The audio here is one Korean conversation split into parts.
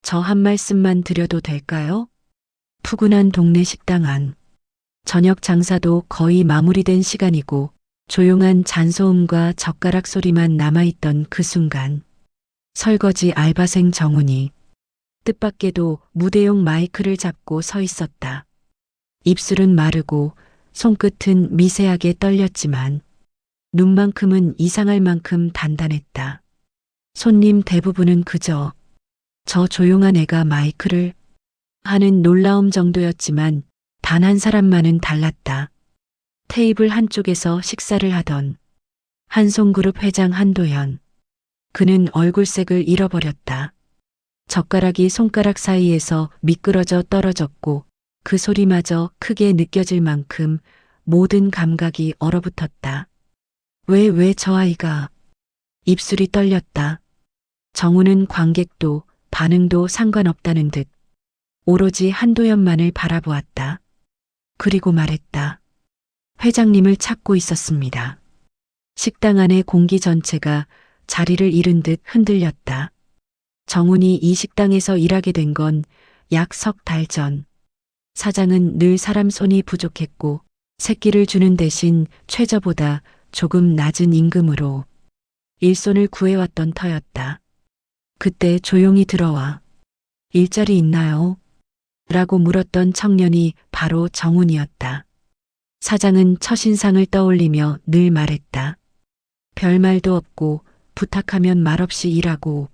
저 한 말씀만 드려도 될까요? 푸근한 동네 식당 안. 저녁 장사도 거의 마무리된 시간이고 조용한 잔소음과 젓가락 소리만 남아있던 그 순간 설거지 알바생 정훈이 뜻밖에도 무대용 마이크를 잡고 서 있었다. 입술은 마르고 손끝은 미세하게 떨렸지만 눈만큼은 이상할 만큼 단단했다. 손님 대부분은 그저 저 조용한 애가 마이크를 하는 놀라움 정도였지만 단 한 사람만은 달랐다. 테이블 한쪽에서 식사를 하던 한송그룹 회장 한도현. 그는 얼굴색을 잃어버렸다. 젓가락이 손가락 사이에서 미끄러져 떨어졌고 그 소리마저 크게 느껴질 만큼 모든 감각이 얼어붙었다. 왜 저 아이가? 입술이 떨렸다. 정우는 관객도 반응도 상관없다는 듯 오로지 한도연만을 바라보았다. 그리고 말했다. 회장님을 찾고 있었습니다. 식당 안의 공기 전체가 자리를 잃은 듯 흔들렸다. 정훈이 이 식당에서 일하게 된 건 약 석 달 전. 사장은 늘 사람 손이 부족했고 새끼를 주는 대신 최저보다 조금 낮은 임금으로 일손을 구해왔던 터였다. 그때 조용히 들어와 일자리 있나요? 라고 물었던 청년이 바로 정훈이었다. 사장은 첫인상을 떠올리며 늘 말했다. 별말도 없고 부탁하면 말없이 일하고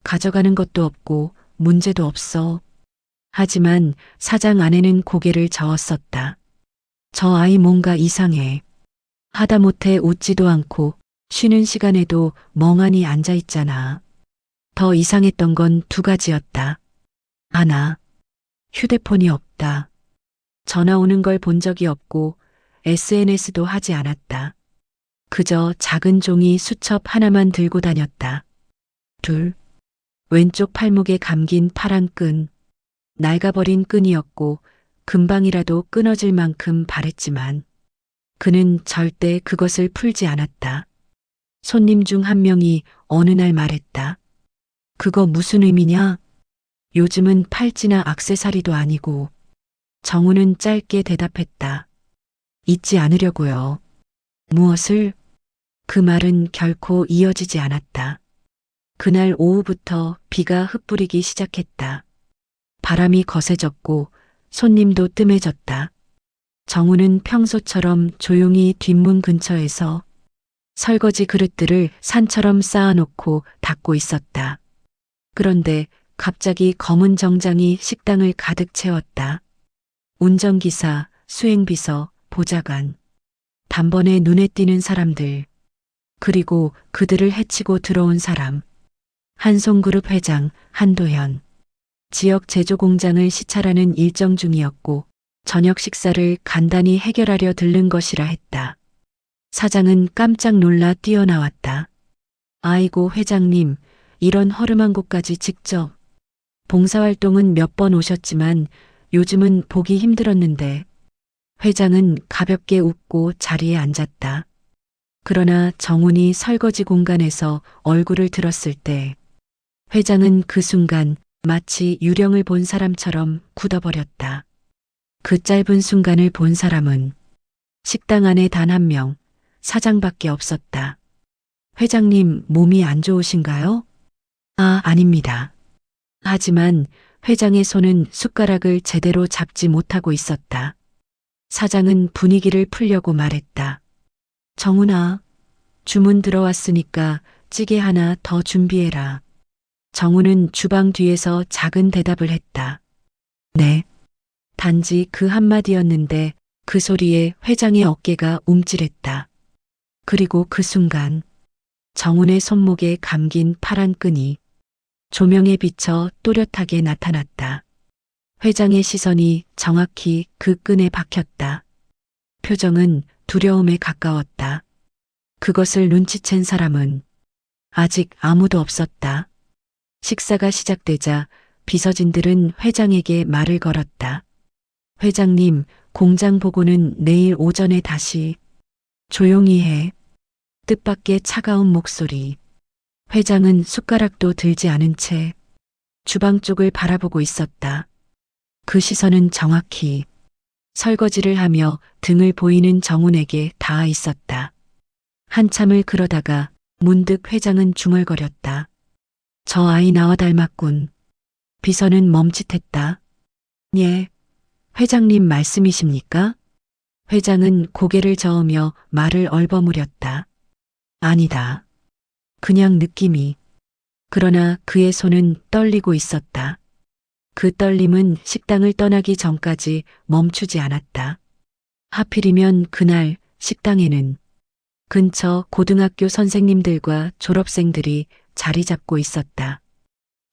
가져가는 것도 없고 문제도 없어. 하지만 사장 아내는 고개를 저었었다. 저 아이 뭔가 이상해. 하다못해 웃지도 않고 쉬는 시간에도 멍하니 앉아 있잖아. 더 이상했던 건 두 가지였다. 하나, 휴대폰이 없다. 전화 오는 걸 본 적이 없고 SNS도 하지 않았다. 그저 작은 종이 수첩 하나만 들고 다녔다. 둘, 왼쪽 팔목에 감긴 파란 끈. 낡아버린 끈이었고 금방이라도 끊어질 만큼 바랬지만 그는 절대 그것을 풀지 않았다. 손님 중 한 명이 어느 날 말했다. 그거 무슨 의미냐? 요즘은 팔찌나 액세서리도 아니고. 정우는 짧게 대답했다. 잊지 않으려고요. 무엇을? 그 말은 결코 이어지지 않았다. 그날 오후부터 비가 흩뿌리기 시작했다. 바람이 거세졌고 손님도 뜸해졌다. 정우는 평소처럼 조용히 뒷문 근처에서 설거지 그릇들을 산처럼 쌓아놓고 닦고 있었다. 그런데 갑자기 검은 정장이 식당을 가득 채웠다. 운전기사, 수행비서, 보좌관, 단번에 눈에 띄는 사람들, 그리고 그들을 해치고 들어온 사람. 한송그룹 회장 한도현. 지역 제조공장을 시찰하는 일정 중이었고 저녁 식사를 간단히 해결하려 들른 것이라 했다. 사장은 깜짝 놀라 뛰어나왔다. 아이고 회장님, 이런 허름한 곳까지 직접. 봉사활동은 몇 번 오셨지만 요즘은 보기 힘들었는데. 회장은 가볍게 웃고 자리에 앉았다. 그러나 정훈이 설거지 공간에서 얼굴을 들었을 때 회장은 그 순간 마치 유령을 본 사람처럼 굳어버렸다. 그 짧은 순간을 본 사람은 식당 안에 단 한 명, 사장밖에 없었다. 회장님 몸이 안 좋으신가요? 아, 아닙니다. 하지만 회장의 손은 숟가락을 제대로 잡지 못하고 있었다. 사장은 분위기를 풀려고 말했다. 정훈아, 주문 들어왔으니까 찌개 하나 더 준비해라. 정훈은 주방 뒤에서 작은 대답을 했다. 네. 단지 그 한마디였는데 그 소리에 회장의 어깨가 움찔했다. 그리고 그 순간 정훈의 손목에 감긴 파란 끈이 조명에 비쳐 또렷하게 나타났다. 회장의 시선이 정확히 그 끈에 박혔다. 표정은 두려움에 가까웠다. 그것을 눈치챈 사람은 아직 아무도 없었다. 식사가 시작되자 비서진들은 회장에게 말을 걸었다. 회장님, 공장 보고는 내일 오전에 다시. 조용히 해. 뜻밖의 차가운 목소리. 회장은 숟가락도 들지 않은 채 주방 쪽을 바라보고 있었다. 그 시선은 정확히 설거지를 하며 등을 보이는 정훈에게 닿아 있었다. 한참을 그러다가 문득 회장은 중얼거렸다. 저 아이 나와 닮았군. 비서는 멈칫했다. 예, 회장님 말씀이십니까? 회장은 고개를 저으며 말을 얼버무렸다. 아니다. 그냥 느낌이. 그러나 그의 손은 떨리고 있었다. 그 떨림은 식당을 떠나기 전까지 멈추지 않았다. 하필이면 그날 식당에는 근처 고등학교 선생님들과 졸업생들이 자리 잡고 있었다.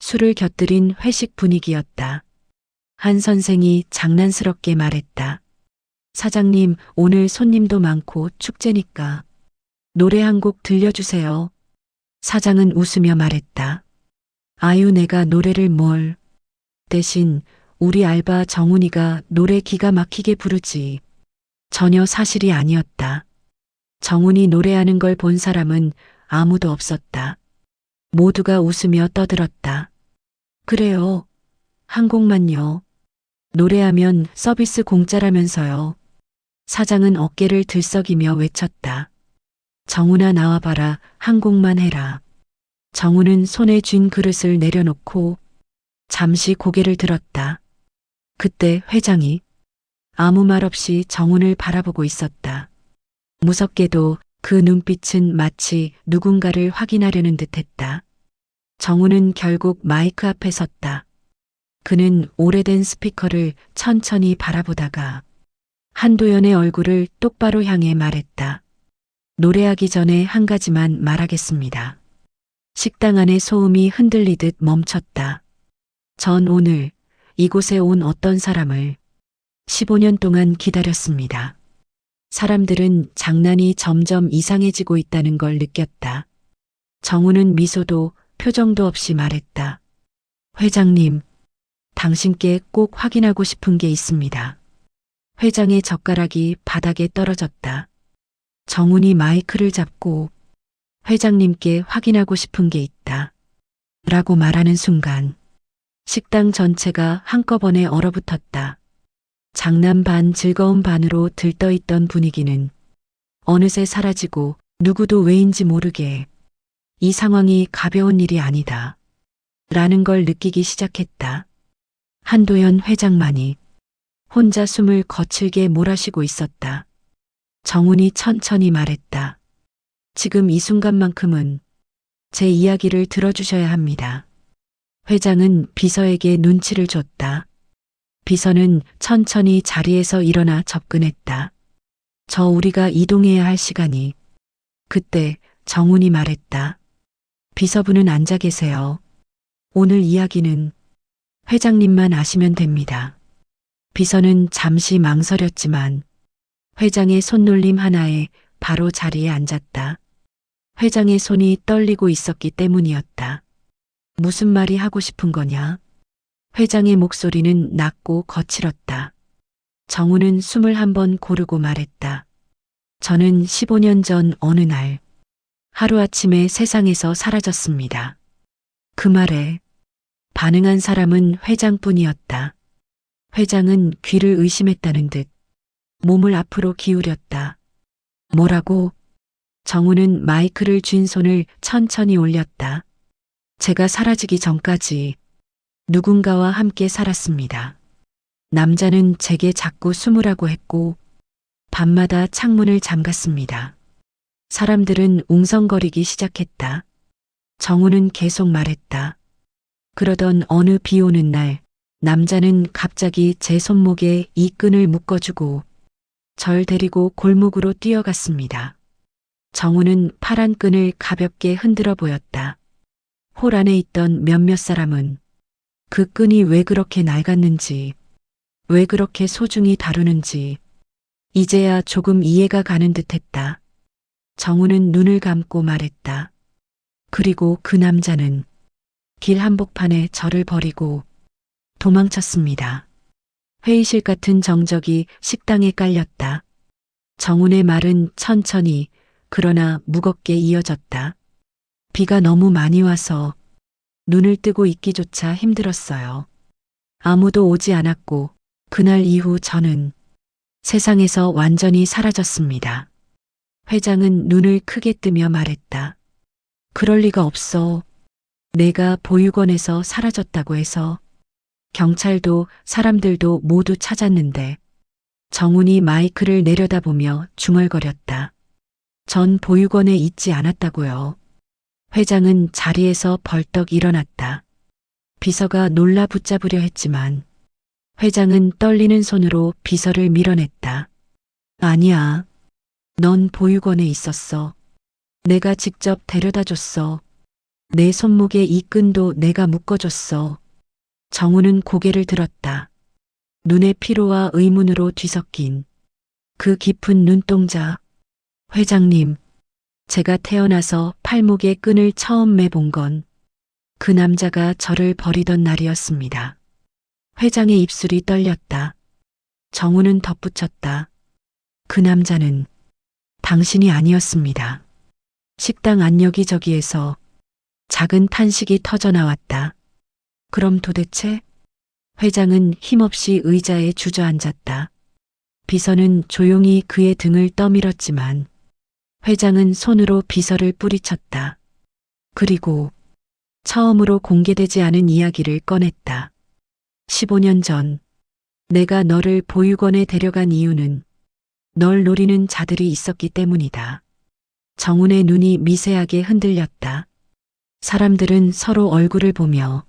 술을 곁들인 회식 분위기였다. 한 선생이 장난스럽게 말했다. 사장님, 오늘 손님도 많고 축제니까 노래 한 곡 들려주세요. 사장은 웃으며 말했다. 아유, 내가 노래를 뭘. 대신 우리 알바 정훈이가 노래 기가 막히게 부르지. 전혀 사실이 아니었다. 정훈이 노래하는 걸 본 사람은 아무도 없었다. 모두가 웃으며 떠들었다. 그래요. 한 곡만요. 노래하면 서비스 공짜라면서요. 사장은 어깨를 들썩이며 외쳤다. 정훈아, 나와봐라. 한 곡만 해라. 정훈은 손에 쥔 그릇을 내려놓고 잠시 고개를 들었다. 그때 회장이 아무 말 없이 정훈을 바라보고 있었다. 무섭게도 그 눈빛은 마치 누군가를 확인하려는 듯했다. 정훈은 결국 마이크 앞에 섰다. 그는 오래된 스피커를 천천히 바라보다가 한도연의 얼굴을 똑바로 향해 말했다. 노래하기 전에 한 가지만 말하겠습니다. 식당 안의 소음이 흔들리듯 멈췄다. 전 오늘 이곳에 온 어떤 사람을 15년 동안 기다렸습니다. 사람들은 장난이 점점 이상해지고 있다는 걸 느꼈다. 정훈은 미소도 표정도 없이 말했다. 회장님, 당신께 꼭 확인하고 싶은 게 있습니다. 회장의 젓가락이 바닥에 떨어졌다. 정훈이 마이크를 잡고 회장님께 확인하고 싶은 게 있다. 라고 말하는 순간 식당 전체가 한꺼번에 얼어붙었다. 장난 반 즐거움 반으로 들떠있던 분위기는 어느새 사라지고 누구도 왜인지 모르게 이 상황이 가벼운 일이 아니다. 라는 걸 느끼기 시작했다. 한도연 회장만이 혼자 숨을 거칠게 몰아쉬고 있었다. 정훈이 천천히 말했다. 지금 이 순간만큼은 제 이야기를 들어주셔야 합니다. 회장은 비서에게 눈치를 줬다. 비서는 천천히 자리에서 일어나 접근했다. 저 우리가 이동해야 할 시간이. 그때 정훈이 말했다. 비서분은 앉아 계세요. 오늘 이야기는 회장님만 아시면 됩니다. 비서는 잠시 망설였지만 회장의 손놀림 하나에 바로 자리에 앉았다. 회장의 손이 떨리고 있었기 때문이었다. 무슨 말이 하고 싶은 거냐? 회장의 목소리는 낮고 거칠었다. 정훈은 숨을 한번 고르고 말했다. 저는 15년 전 어느 날 하루아침에 세상에서 사라졌습니다. 그 말에 반응한 사람은 회장뿐이었다. 회장은 귀를 의심했다는 듯 몸을 앞으로 기울였다. 뭐라고? 정훈은 마이크를 쥔 손을 천천히 올렸다. 제가 사라지기 전까지 누군가와 함께 살았습니다. 남자는 제게 자꾸 숨으라고 했고 밤마다 창문을 잠갔습니다. 사람들은 웅성거리기 시작했다. 정훈은 계속 말했다. 그러던 어느 비 오는 날 남자는 갑자기 제 손목에 이 끈을 묶어주고 절 데리고 골목으로 뛰어갔습니다. 정훈은 파란 끈을 가볍게 흔들어 보였다. 홀 안에 있던 몇몇 사람은 그 끈이 왜 그렇게 낡았는지, 왜 그렇게 소중히 다루는지 이제야 조금 이해가 가는 듯했다. 정훈은 눈을 감고 말했다. 그리고 그 남자는 길 한복판에 저를 버리고 도망쳤습니다. 회의실 같은 정적이 식당에 깔렸다. 정훈의 말은 천천히 그러나 무겁게 이어졌다. 비가 너무 많이 와서 눈을 뜨고 있기조차 힘들었어요. 아무도 오지 않았고 그날 이후 저는 세상에서 완전히 사라졌습니다. 회장은 눈을 크게 뜨며 말했다. 그럴 리가 없어. 내가 보육원에서 사라졌다고 해서 경찰도 사람들도 모두 찾았는데. 정훈이 마이크를 내려다보며 중얼거렸다. 전 보육원에 있지 않았다고요. 회장은 자리에서 벌떡 일어났다. 비서가 놀라 붙잡으려 했지만 회장은 떨리는 손으로 비서를 밀어냈다. 아니야. 넌 보육원에 있었어. 내가 직접 데려다 줬어. 내 손목에 이 끈도 내가 묶어줬어. 정우는 고개를 들었다. 눈의 피로와 의문으로 뒤섞인 그 깊은 눈동자. 회장님, 제가 태어나서 팔목에 끈을 처음 매본 건 그 남자가 저를 버리던 날이었습니다. 회장의 입술이 떨렸다. 정우는 덧붙였다. 그 남자는 당신이 아니었습니다. 식당 안 여기저기에서 작은 탄식이 터져 나왔다. 그럼 도대체? 회장은 힘없이 의자에 주저앉았다. 비서는 조용히 그의 등을 떠밀었지만 회장은 손으로 비서를 뿌리쳤다. 그리고 처음으로 공개되지 않은 이야기를 꺼냈다. 15년 전 내가 너를 보육원에 데려간 이유는 널 노리는 자들이 있었기 때문이다. 정훈의 눈이 미세하게 흔들렸다. 사람들은 서로 얼굴을 보며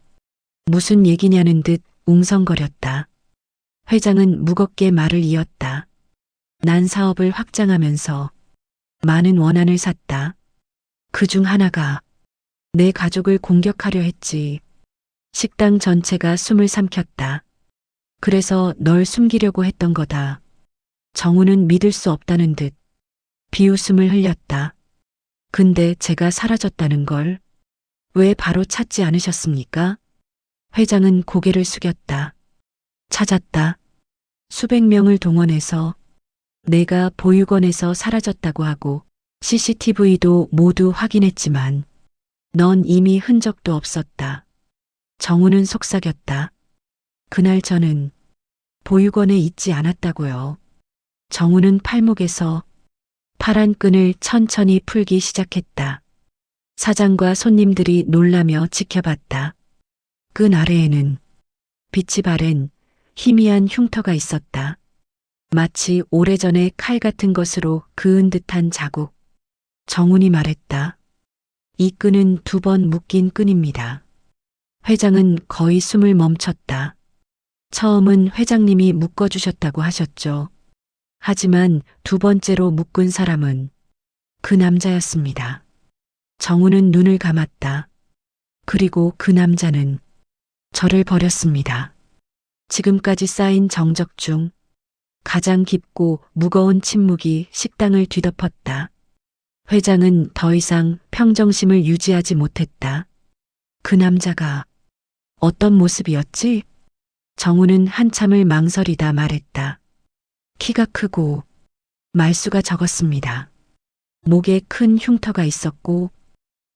무슨 얘기냐는 듯 웅성거렸다. 회장은 무겁게 말을 이었다. 난 사업을 확장하면서 많은 원한을 샀다. 그중 하나가 내 가족을 공격하려 했지. 식당 전체가 숨을 삼켰다. 그래서 널 숨기려고 했던 거다. 정우는 믿을 수 없다는 듯 비웃음을 흘렸다. 근데 제가 사라졌다는 걸 왜 바로 찾지 않으셨습니까? 회장은 고개를 숙였다. 찾았다. 수백 명을 동원해서 내가 보육원에서 사라졌다고 하고 CCTV도 모두 확인했지만 넌 이미 흔적도 없었다. 정우는 속삭였다. 그날 저는 보육원에 있지 않았다고요. 정우는 팔목에서 파란 끈을 천천히 풀기 시작했다. 사장과 손님들이 놀라며 지켜봤다. 끈 아래에는 빛이 바랜 희미한 흉터가 있었다. 마치 오래전에 칼 같은 것으로 그은 듯한 자국. 정훈이 말했다. 이 끈은 2번 묶인 끈입니다. 회장은 거의 숨을 멈췄다. 처음은 회장님이 묶어주셨다고 하셨죠. 하지만 2번째로 묶은 사람은 그 남자였습니다. 정우는 눈을 감았다. 그리고 그 남자는 저를 버렸습니다. 지금까지 쌓인 정적 중 가장 깊고 무거운 침묵이 식당을 뒤덮었다. 회장은 더 이상 평정심을 유지하지 못했다. 그 남자가 어떤 모습이었지? 정우는 한참을 망설이다 말했다. 키가 크고 말수가 적었습니다. 목에 큰 흉터가 있었고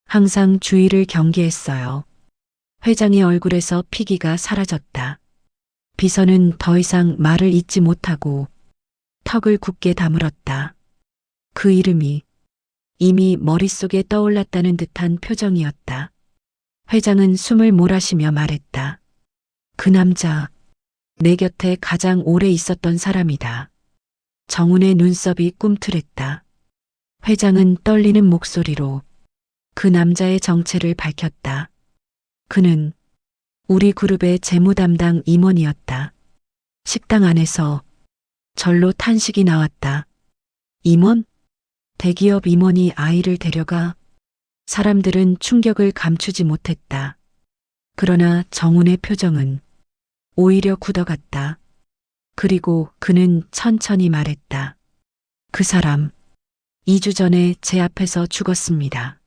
항상 주위를 경계했어요. 회장의 얼굴에서 피기가 사라졌다. 비서는 더 이상 말을 잇지 못하고 턱을 굳게 다물었다. 그 이름이 이미 머릿속에 떠올랐다는 듯한 표정이었다. 회장은 숨을 몰아쉬며 말했다. 그 남자, 내 곁에 가장 오래 있었던 사람이다. 정훈의 눈썹이 꿈틀했다. 회장은 떨리는 목소리로 그 남자의 정체를 밝혔다. 그는 우리 그룹의 재무 담당 임원이었다. 식당 안에서 절로 탄식이 나왔다. 임원? 대기업 임원이 아이를 데려가. 사람들은 충격을 감추지 못했다. 그러나 정훈의 표정은 오히려 굳어갔다. 그리고 그는 천천히 말했다. 그 사람 2주 전에 제 앞에서 죽었습니다.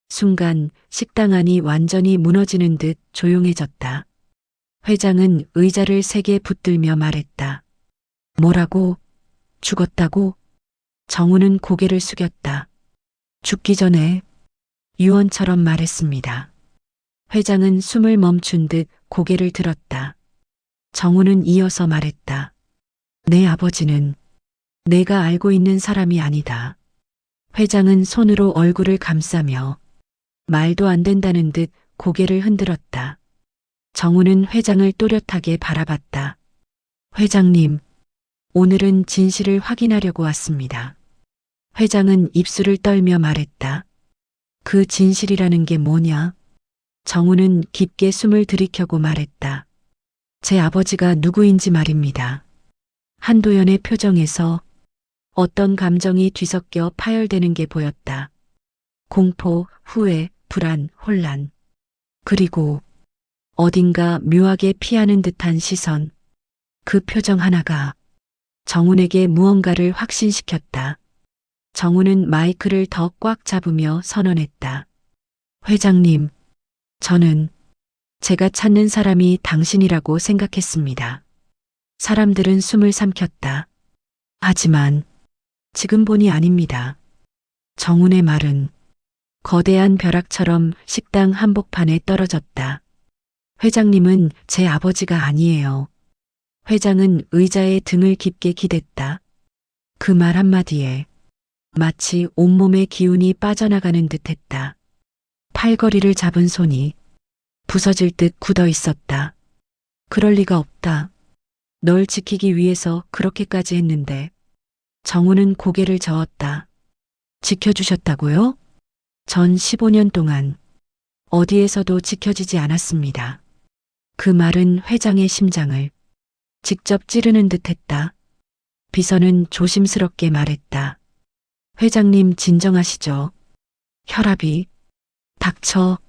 순간 식당 안이 완전히 무너지는 듯 조용해졌다. 회장은 의자를 세게 붙들며 말했다. 뭐라고? 죽었다고? 정우는 고개를 숙였다. 죽기 전에 유언처럼 말했습니다. 회장은 숨을 멈춘 듯 고개를 들었다. 정우는 이어서 말했다. 내 아버지는 내가 알고 있는 사람이 아니다. 회장은 손으로 얼굴을 감싸며 말도 안 된다는 듯 고개를 흔들었다. 정우는 회장을 또렷하게 바라봤다. 회장님, 오늘은 진실을 확인하려고 왔습니다. 회장은 입술을 떨며 말했다. 그 진실이라는 게 뭐냐? 정우는 깊게 숨을 들이켜고 말했다. 제 아버지가 누구인지 말입니다. 한도연의 표정에서 어떤 감정이 뒤섞여 파열되는 게 보였다. 공포, 후회, 불안, 혼란. 그리고 어딘가 묘하게 피하는 듯한 시선. 그 표정 하나가 정훈에게 무언가를 확신시켰다. 정훈은 마이크를 더 꽉 잡으며 선언했다. 회장님, 저는 제가 찾는 사람이 당신이라고 생각했습니다. 사람들은 숨을 삼켰다. 하지만 지금 보니 아닙니다. 정훈의 말은 거대한 벼락처럼 식당 한복판에 떨어졌다. 회장님은 제 아버지가 아니에요. 회장은 의자에 등을 깊게 기댔다. 그 말 한마디에 마치 온몸의 기운이 빠져나가는 듯했다. 팔걸이를 잡은 손이 부서질 듯 굳어 있었다. 그럴 리가 없다. 널 지키기 위해서 그렇게까지 했는데. 정우는 고개를 저었다. 지켜주셨다고요? 전 15년 동안 어디에서도 지켜지지 않았습니다. 그 말은 회장의 심장을 직접 찌르는 듯했다. 비서는 조심스럽게 말했다. 회장님 진정하시죠. 혈압이. 닥쳐.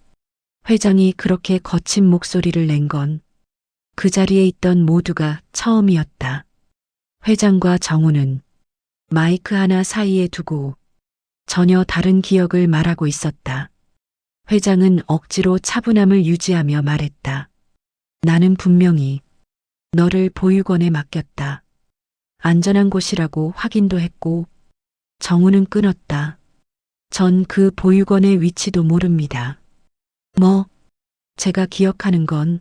회장이 그렇게 거친 목소리를 낸 건 그 자리에 있던 모두가 처음이었다. 회장과 정우는 마이크 하나 사이에 두고 전혀 다른 기억을 말하고 있었다. 회장은 억지로 차분함을 유지하며 말했다. 나는 분명히 너를 보육원에 맡겼다. 안전한 곳이라고 확인도 했고. 정우는 끊었다. 전 그 보육원의 위치도 모릅니다. 뭐? 제가 기억하는 건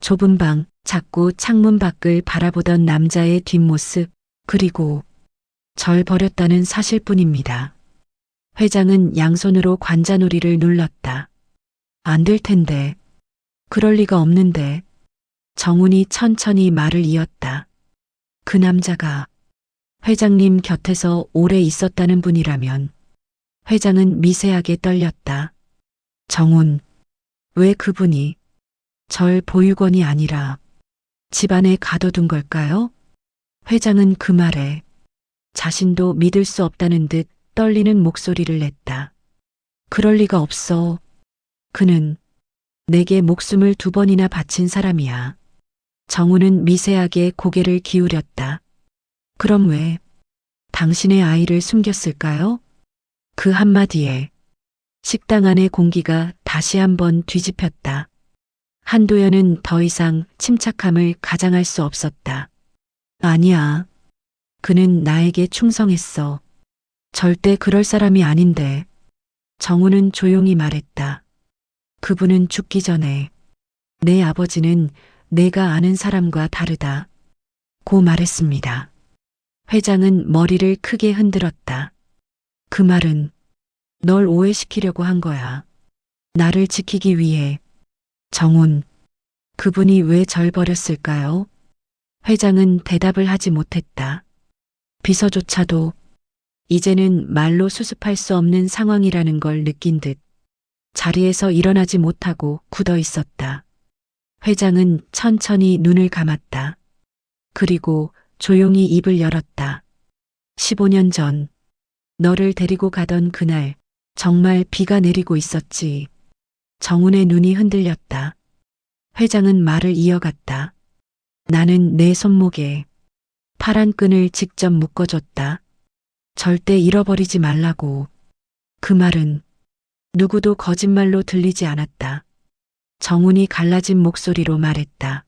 좁은 방, 자꾸 창문 밖을 바라보던 남자의 뒷모습, 그리고 절 버렸다는 사실뿐입니다. 회장은 양손으로 관자놀이를 눌렀다. 안 될 텐데. 그럴 리가 없는데. 정훈이 천천히 말을 이었다. 그 남자가 회장님 곁에서 오래 있었다는 분이라면. 회장은 미세하게 떨렸다. 정훈, 왜 그분이 절 보육원이 아니라 집안에 가둬둔 걸까요? 회장은 그 말에 자신도 믿을 수 없다는 듯 떨리는 목소리를 냈다. 그럴 리가 없어. 그는 내게 목숨을 2번이나 바친 사람이야. 정우는 미세하게 고개를 기울였다. 그럼 왜 당신의 아이를 숨겼을까요? 그 한마디에 식당 안의 공기가 다시 한번 뒤집혔다. 한도연은 더 이상 침착함을 가장할 수 없었다. 아니야. 그는 나에게 충성했어. 절대 그럴 사람이 아닌데. 정우는 조용히 말했다. 그분은 죽기 전에 내 아버지는 내가 아는 사람과 다르다. 고 말했습니다. 회장은 머리를 크게 흔들었다. 그 말은 널 오해시키려고 한 거야. 나를 지키기 위해. 정훈, 그분이 왜 절 버렸을까요? 회장은 대답을 하지 못했다. 비서조차도 이제는 말로 수습할 수 없는 상황이라는 걸 느낀 듯 자리에서 일어나지 못하고 굳어 있었다. 회장은 천천히 눈을 감았다. 그리고 조용히 입을 열었다. 15년 전 너를 데리고 가던 그날 정말 비가 내리고 있었지. 정훈의 눈이 흔들렸다. 회장은 말을 이어갔다. 나는 내 손목에 파란 끈을 직접 묶어줬다. 절대 잃어버리지 말라고. 그 말은 누구도 거짓말로 들리지 않았다. 정훈이 갈라진 목소리로 말했다.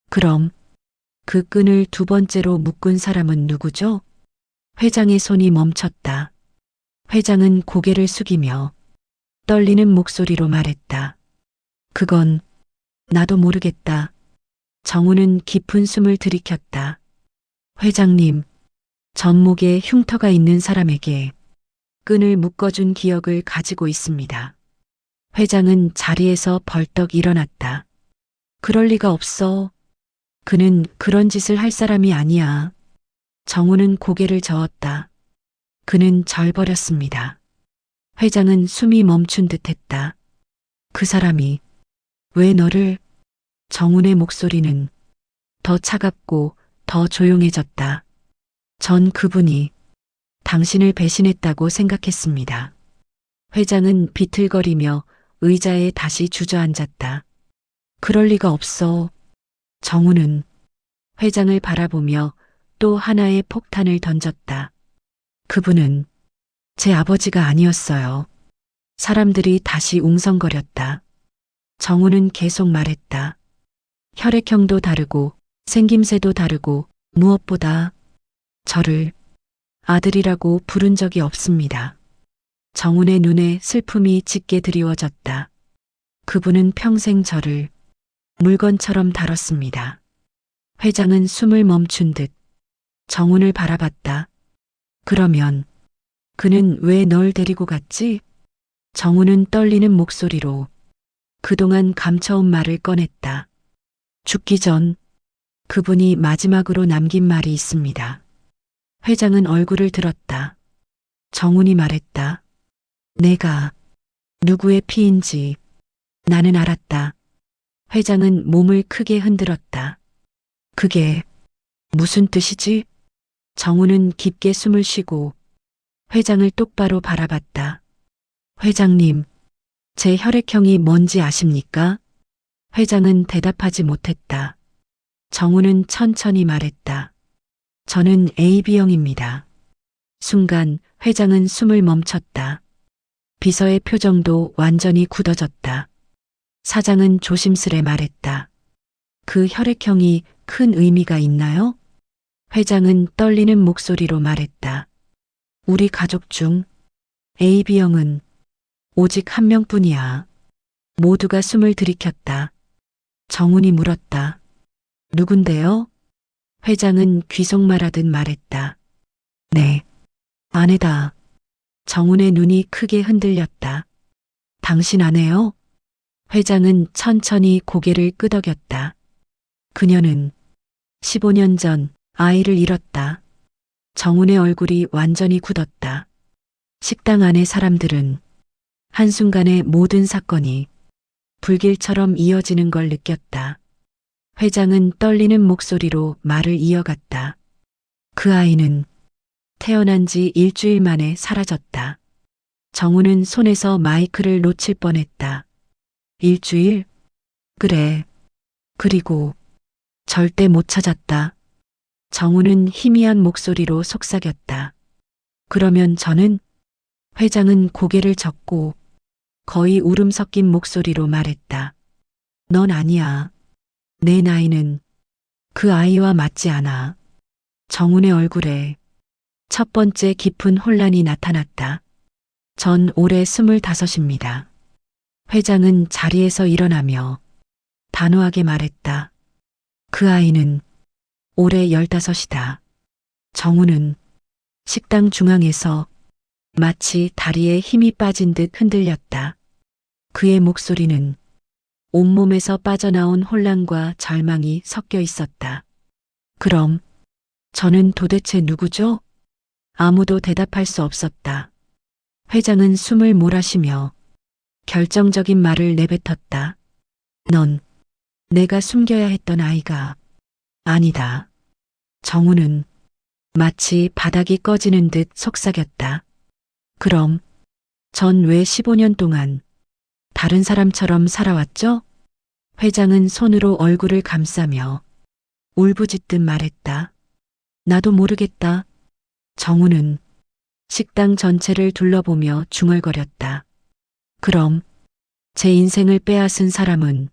그럼 그 끈을 2번째로 묶은 사람은 누구죠? 회장의 손이 멈췄다. 회장은 고개를 숙이며 떨리는 목소리로 말했다. 그건 나도 모르겠다. 정우는 깊은 숨을 들이켰다. 회장님, 전목에 흉터가 있는 사람에게 끈을 묶어준 기억을 가지고 있습니다. 회장은 자리에서 벌떡 일어났다. 그럴 리가 없어. 그는 그런 짓을 할 사람이 아니야. 정우는 고개를 저었다. 그는 절 버렸습니다. 회장은 숨이 멈춘 듯 했다. 그 사람이 왜 너를? 정훈의 목소리는 더 차갑고 더 조용해졌다. 전 그분이 당신을 배신했다고 생각했습니다. 회장은 비틀거리며 의자에 다시 주저앉았다. 그럴 리가 없어. 정훈은 회장을 바라보며 또 하나의 폭탄을 던졌다. 그분은 제 아버지가 아니었어요. 사람들이 다시 웅성거렸다. 정우는 계속 말했다. 혈액형도 다르고 생김새도 다르고 무엇보다 저를 아들이라고 부른 적이 없습니다. 정훈의 눈에 슬픔이 짙게 드리워졌다. 그분은 평생 저를 물건처럼 다뤘습니다. 회장은 숨을 멈춘 듯 정훈을 바라봤다. 그러면 그는 왜 널 데리고 갔지? 정훈은 떨리는 목소리로 그동안 감춰온 말을 꺼냈다. 죽기 전 그분이 마지막으로 남긴 말이 있습니다. 회장은 얼굴을 들었다. 정훈이 말했다. 내가 누구의 피인지 나는 알았다. 회장은 몸을 크게 흔들었다. 그게 무슨 뜻이지? 정훈은 깊게 숨을 쉬고 회장을 똑바로 바라봤다. 회장님, 제 혈액형이 뭔지 아십니까? 회장은 대답하지 못했다. 정훈은 천천히 말했다. 저는 AB형입니다. 순간 회장은 숨을 멈췄다. 비서의 표정도 완전히 굳어졌다. 사장은 조심스레 말했다. 그 혈액형이 큰 의미가 있나요? 회장은 떨리는 목소리로 말했다. 우리 가족 중 AB형은 오직 한 명뿐이야. 모두가 숨을 들이켰다. 정훈이 물었다. 누군데요? 회장은 귀속말하듯 말했다. 네, 아내다. 정훈의 눈이 크게 흔들렸다. 당신 아내요? 회장은 천천히 고개를 끄덕였다. 그녀는 15년 전 아이를 잃었다. 정훈의 얼굴이 완전히 굳었다. 식당 안의 사람들은 한순간에 모든 사건이 불길처럼 이어지는 걸 느꼈다. 회장은 떨리는 목소리로 말을 이어갔다. 그 아이는 태어난 지 일주일 만에 사라졌다. 정우는 손에서 마이크를 놓칠 뻔했다. 일주일? 그래. 그리고 절대 못 찾았다. 정우는 희미한 목소리로 속삭였다. 그러면 저는? 회장은 고개를 젓고 거의 울음 섞인 목소리로 말했다. 넌 아니야. 내 나이는 그 아이와 맞지 않아. 정훈의 얼굴에 첫 번째 깊은 혼란이 나타났다. 전 올해 25입니다. 회장은 자리에서 일어나며 단호하게 말했다. 그 아이는 올해 15이다. 정훈은 식당 중앙에서 마치 다리에 힘이 빠진 듯 흔들렸다. 그의 목소리는 온몸에서 빠져나온 혼란과 절망이 섞여 있었다. 그럼 저는 도대체 누구죠? 아무도 대답할 수 없었다. 회장은 숨을 몰아쉬며 결정적인 말을 내뱉었다. 넌 내가 숨겨야 했던 아이가 아니다. 정우는 마치 바닥이 꺼지는 듯 속삭였다. 그럼 전 왜 15년 동안 다른 사람처럼 살아왔죠? 회장은 손으로 얼굴을 감싸며 울부짖듯 말했다. 나도 모르겠다. 정우는 식당 전체를 둘러보며 중얼거렸다. 그럼 제 인생을 빼앗은 사람은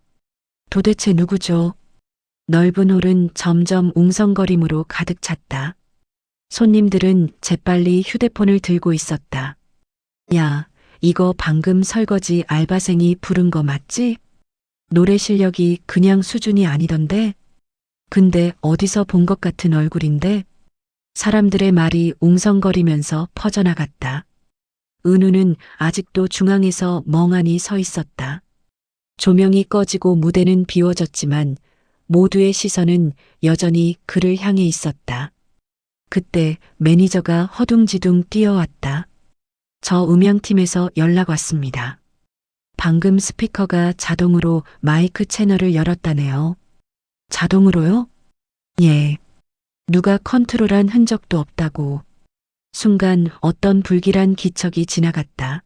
도대체 누구죠? 넓은 홀은 점점 웅성거림으로 가득 찼다. 손님들은 재빨리 휴대폰을 들고 있었다. 야, 이거 방금 설거지 알바생이 부른 거 맞지? 노래 실력이 그냥 수준이 아니던데? 근데 어디서 본 것 같은 얼굴인데? 사람들의 말이 웅성거리면서 퍼져나갔다. 은우는 아직도 중앙에서 멍하니 서 있었다. 조명이 꺼지고 무대는 비워졌지만 모두의 시선은 여전히 그를 향해 있었다. 그때 매니저가 허둥지둥 뛰어왔다. 저 음향팀에서 연락 왔습니다. 방금 스피커가 자동으로 마이크 채널을 열었다네요. 자동으로요? 예. 누가 컨트롤한 흔적도 없다고. 순간 어떤 불길한 기척이 지나갔다.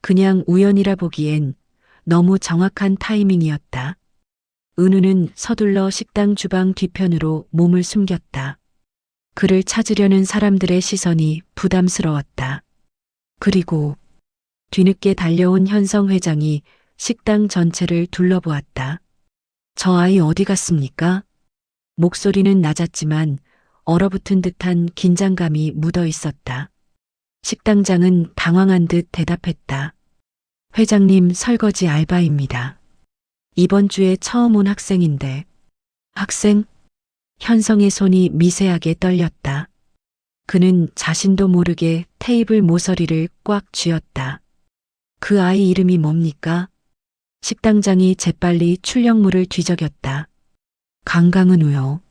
그냥 우연이라 보기엔 너무 정확한 타이밍이었다. 은우는 서둘러 식당 주방 뒤편으로 몸을 숨겼다. 그를 찾으려는 사람들의 시선이 부담스러웠다. 그리고 뒤늦게 달려온 현성 회장이 식당 전체를 둘러보았다. 저 아이 어디 갔습니까? 목소리는 낮았지만 얼어붙은 듯한 긴장감이 묻어 있었다. 식당장은 당황한 듯 대답했다. 회장님 설거지 알바입니다. 이번 주에 처음 온 학생인데. 학생? 현성의 손이 미세하게 떨렸다. 그는 자신도 모르게 테이블 모서리를 꽉 쥐었다. 그 아이 이름이 뭡니까? 식당장이 재빨리 출력물을 뒤적였다. 강강은우요.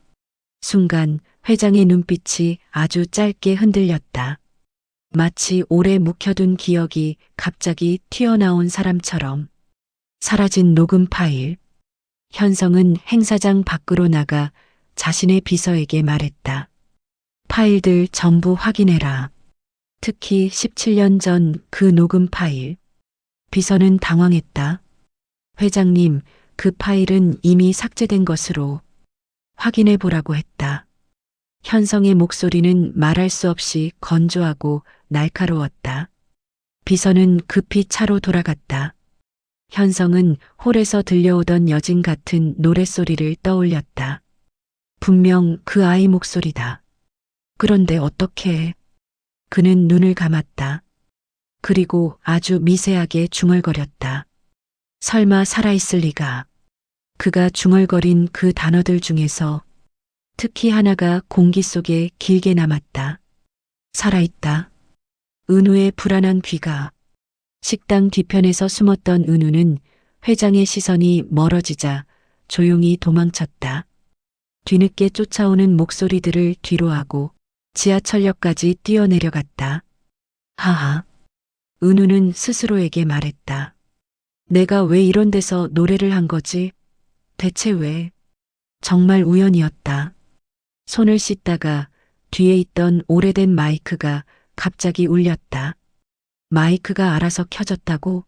순간 회장의 눈빛이 아주 짧게 흔들렸다. 마치 오래 묵혀둔 기억이 갑자기 튀어나온 사람처럼. 사라진 녹음 파일. 현성은 행사장 밖으로 나가 자신의 비서에게 말했다. 파일들 전부 확인해라. 특히 17년 전 그 녹음 파일. 비서는 당황했다. 회장님, 그 파일은 이미 삭제된 것으로. 확인해 보라고 했다. 현성의 목소리는 말할 수 없이 건조하고 날카로웠다. 비서는 급히 차로 돌아갔다. 현성은 홀에서 들려오던 여진 같은 노랫소리를 떠올렸다. 분명 그 아이 목소리다. 그런데 어떻게? 그는 눈을 감았다. 그리고 아주 미세하게 중얼거렸다. 설마 살아있을 리가. 그가 중얼거린 그 단어들 중에서 특히 하나가 공기 속에 길게 남았다. 살아있다. 은우의 불안한 귀가. 식당 뒤편에서 숨었던 은우는 회장의 시선이 멀어지자 조용히 도망쳤다. 뒤늦게 쫓아오는 목소리들을 뒤로하고 지하철역까지 뛰어내려갔다. 하하. 은우는 스스로에게 말했다. 내가 왜 이런 데서 노래를 한 거지? 대체 왜? 정말 우연이었다. 손을 씻다가 뒤에 있던 오래된 마이크가 갑자기 울렸다. 마이크가 알아서 켜졌다고?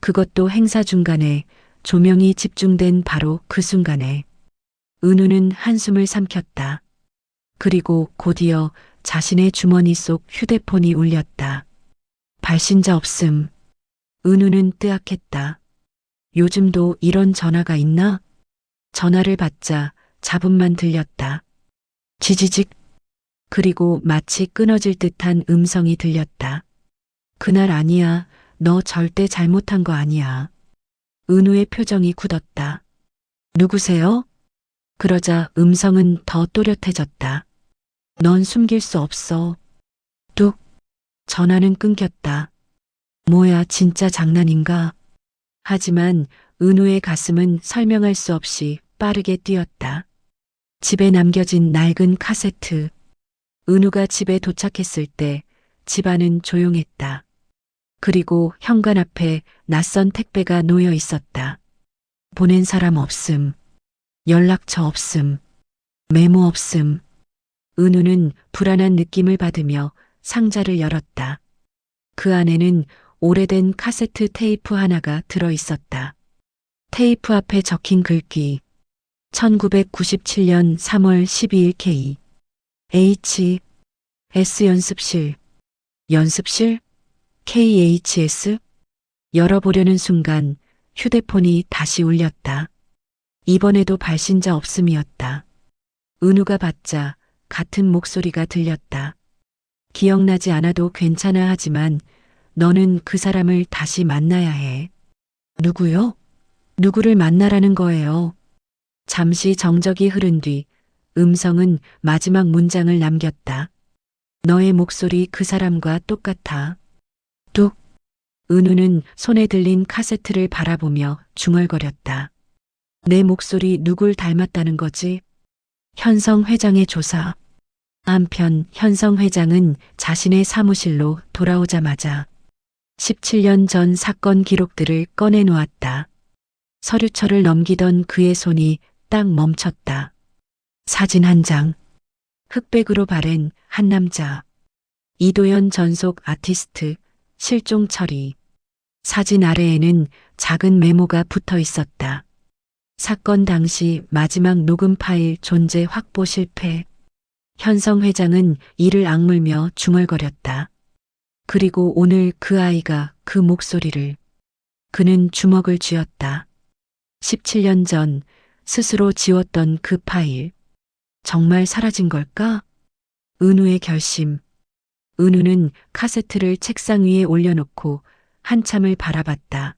그것도 행사 중간에 조명이 집중된 바로 그 순간에. 은우는 한숨을 삼켰다. 그리고 곧이어 자신의 주머니 속 휴대폰이 울렸다. 발신자 없음. 은우는 뜨악했다. 요즘도 이런 전화가 있나? 전화를 받자 잡음만 들렸다. 지지직. 그리고 마치 끊어질 듯한 음성이 들렸다. 그날 아니야. 너 절대 잘못한 거 아니야. 은우의 표정이 굳었다. 누구세요? 그러자 음성은 더 또렷해졌다. 넌 숨길 수 없어. 뚝. 전화는 끊겼다. 뭐야, 진짜 장난인가? 하지만 은우의 가슴은 설명할 수 없이 빠르게 뛰었다. 집에 남겨진 낡은 카세트. 은우가 집에 도착했을 때 집안은 조용했다. 그리고 현관 앞에 낯선 택배가 놓여 있었다. 보낸 사람 없음. 연락처 없음. 메모 없음. 은우는 불안한 느낌을 받으며 상자를 열었다. 그 안에는 오래된 카세트 테이프 하나가 들어 있었다. 테이프 앞에 적힌 글귀. 1997년 3월 12일 K. H. S 연습실. 연습실? KHS? 열어보려는 순간 휴대폰이 다시 울렸다. 이번에도 발신자 없음이었다. 은우가 받자 같은 목소리가 들렸다. 기억나지 않아도 괜찮아 하지만 너는 그 사람을 다시 만나야 해. 누구요? 누구를 만나라는 거예요? 잠시 정적이 흐른 뒤 음성은 마지막 문장을 남겼다. 너의 목소리 그 사람과 똑같아. 뚝. 은우는 손에 들린 카세트를 바라보며 중얼거렸다. 내 목소리 누굴 닮았다는 거지? 현성 회장의 조사. 한편 현성 회장은 자신의 사무실로 돌아오자마자 17년 전 사건 기록들을 꺼내놓았다. 서류철을 넘기던 그의 손이 딱 멈췄다. 사진 한 장. 흑백으로 바랜 한 남자. 이도현 전속 아티스트 실종 처리. 사진 아래에는 작은 메모가 붙어 있었다. 사건 당시 마지막 녹음 파일 존재 확보 실패. 현성 회장은 이를 악물며 중얼거렸다. 그리고 오늘 그 아이가 그 목소리를. 그는 주먹을 쥐었다. 17년 전 스스로 지웠던 그 파일. 정말 사라진 걸까? 은우의 결심. 은우는 카세트를 책상 위에 올려놓고 한참을 바라봤다.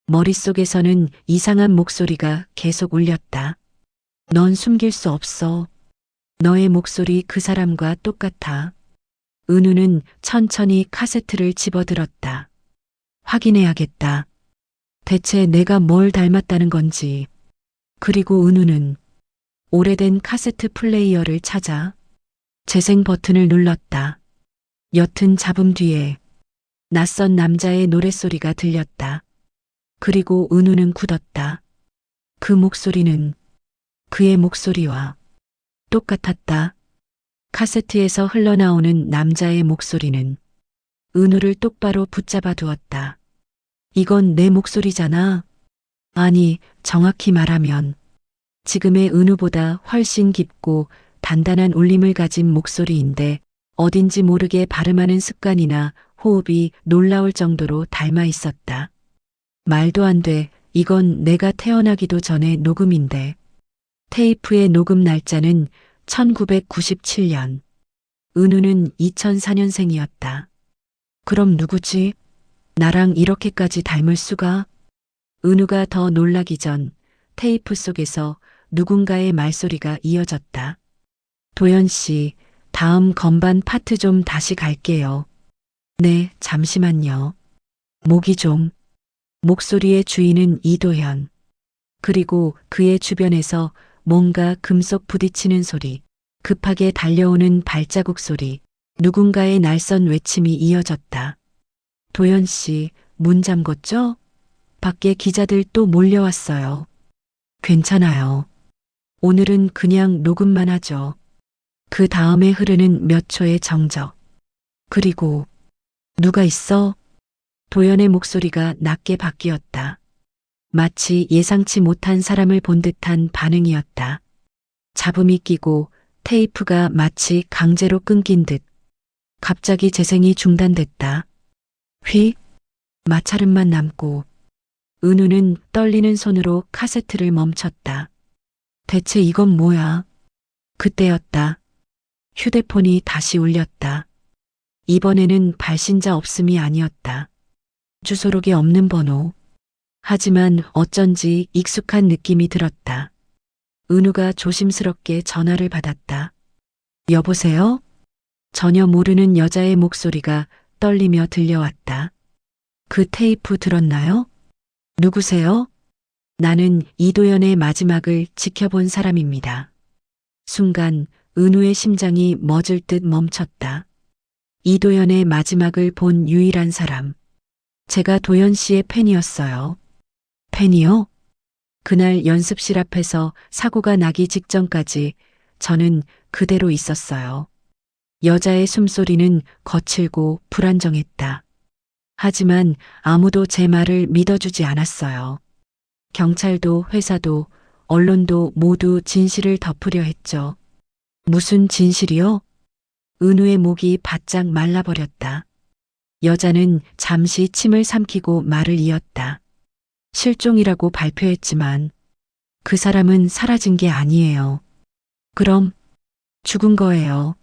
머릿속에서는 이상한 목소리가 계속 울렸다. 넌 숨길 수 없어. 너의 목소리 그 사람과 똑같아. 은우는 천천히 카세트를 집어들었다. 확인해야겠다. 대체 내가 뭘 닮았다는 건지. 그리고 은우는 오래된 카세트 플레이어를 찾아 재생 버튼을 눌렀다. 옅은 잡음 뒤에 낯선 남자의 노랫소리가 들렸다. 그리고 은우는 굳었다. 그 목소리는 그의 목소리와 똑같았다. 카세트에서 흘러나오는 남자의 목소리는 은우를 똑바로 붙잡아 두었다. 이건 내 목소리잖아. 아니, 정확히 말하면 지금의 은우보다 훨씬 깊고 단단한 울림을 가진 목소리인데 어딘지 모르게 발음하는 습관이나 호흡이 놀라울 정도로 닮아 있었다. 말도 안 돼. 이건 내가 태어나기도 전에 녹음인데. 테이프의 녹음 날짜는 1997년. 은우는 2004년생이었다. 그럼 누구지? 나랑 이렇게까지 닮을 수가? 은우가 더 놀라기 전 테이프 속에서 누군가의 말소리가 이어졌다. 도연 씨, 다음 건반 파트 좀 다시 갈게요. 네, 잠시만요. 목이 좀. 목소리의 주인은 이도현. 그리고 그의 주변에서 뭔가 금속 부딪히는 소리, 급하게 달려오는 발자국 소리, 누군가의 날선 외침이 이어졌다. 도연 씨, 문 잠궜죠? 밖에 기자들 또 몰려왔어요. 괜찮아요. 오늘은 그냥 녹음만 하죠. 그 다음에 흐르는 몇 초의 정적. 그리고 누가 있어? 도연의 목소리가 낮게 바뀌었다. 마치 예상치 못한 사람을 본 듯한 반응이었다. 잡음이 끼고 테이프가 마치 강제로 끊긴 듯. 갑자기 재생이 중단됐다. 휙! 마찰음만 남고 은우는 떨리는 손으로 카세트를 멈췄다. 대체 이건 뭐야? 그때였다. 휴대폰이 다시 울렸다. 이번에는 발신자 없음이 아니었다. 주소록에 없는 번호. 하지만 어쩐지 익숙한 느낌이 들었다. 은우가 조심스럽게 전화를 받았다. 여보세요? 전혀 모르는 여자의 목소리가 떨리며 들려왔다. 그 테이프 들었나요? 누구세요? 나는 이도연의 마지막을 지켜본 사람입니다. 순간 은우의 심장이 멎을 듯 멈췄다. 이도연의 마지막을 본 유일한 사람. 제가 도연 씨의 팬이었어요. 팬이요? 그날 연습실 앞에서 사고가 나기 직전까지 저는 그대로 있었어요. 여자의 숨소리는 거칠고 불안정했다. 하지만 아무도 제 말을 믿어주지 않았어요. 경찰도 회사도 언론도 모두 진실을 덮으려 했죠. 무슨 진실이요? 은우의 목이 바짝 말라버렸다. 여자는 잠시 침을 삼키고 말을 이었다. 실종이라고 발표했지만 그 사람은 사라진 게 아니에요. 그럼 죽은 거예요.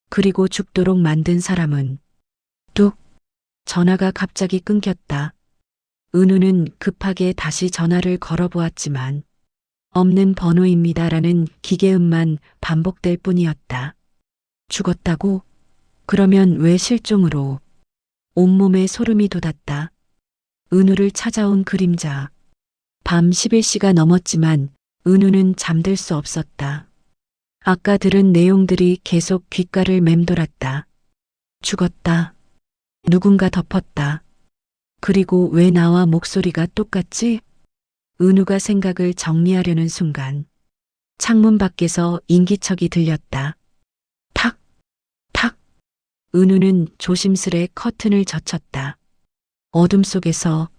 그리고 죽도록 만든 사람은 뚝. 전화가 갑자기 끊겼다. 은우는 급하게 다시 전화를 걸어보았지만 없는 번호입니다라는 기계음만 반복될 뿐이었다. 죽었다고? 그러면 왜 실종으로? 온몸에 소름이 돋았다. 은우를 찾아온 그림자. 밤 11시가 넘었지만 은우는 잠들 수 없었다. 아까 들은 내용들이 계속 귓가를 맴돌았다. 죽었다. 누군가 덮었다. 그리고 왜 나와 목소리가 똑같지? 은우가 생각을 정리하려는 순간 창문 밖에서 인기척이 들렸다. 탁, 탁. 은우는 조심스레 커튼을 젖혔다. 어둠 속에서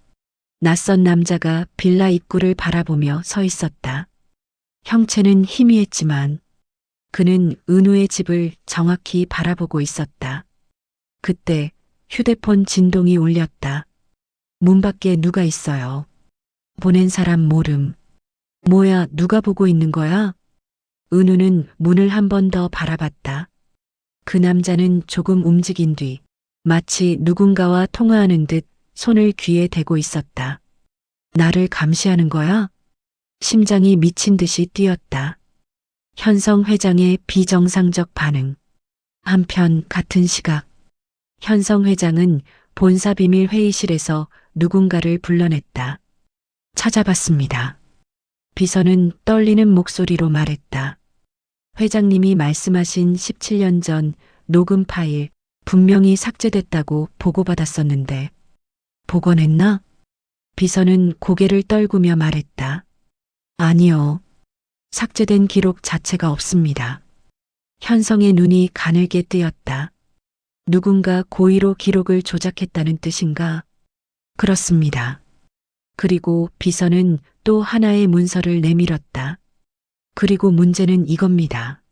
낯선 남자가 빌라 입구를 바라보며 서 있었다. 형체는 희미했지만 그는 은우의 집을 정확히 바라보고 있었다. 그때 휴대폰 진동이 울렸다. 문 밖에 누가 있어요. 보낸 사람 모름. 뭐야, 누가 보고 있는 거야? 은우는 문을 한 번 더 바라봤다. 그 남자는 조금 움직인 뒤 마치 누군가와 통화하는 듯 손을 귀에 대고 있었다. 나를 감시하는 거야? 심장이 미친 듯이 뛰었다. 현성 회장의 비정상적 반응. 한편 같은 시각. 현성 회장은 본사 비밀 회의실에서 누군가를 불러냈다. 찾아봤습니다. 비서는 떨리는 목소리로 말했다. 회장님이 말씀하신 17년 전 녹음 파일 분명히 삭제됐다고 보고받았었는데 복원했나? 비서는 고개를 떨구며 말했다. 아니요. 삭제된 기록 자체가 없습니다. 현성의 눈이 가늘게 뜨였다. 누군가 고의로 기록을 조작했다는 뜻인가? 그렇습니다. 그리고 비서는 또 하나의 문서를 내밀었다. 그리고 문제는 이겁니다.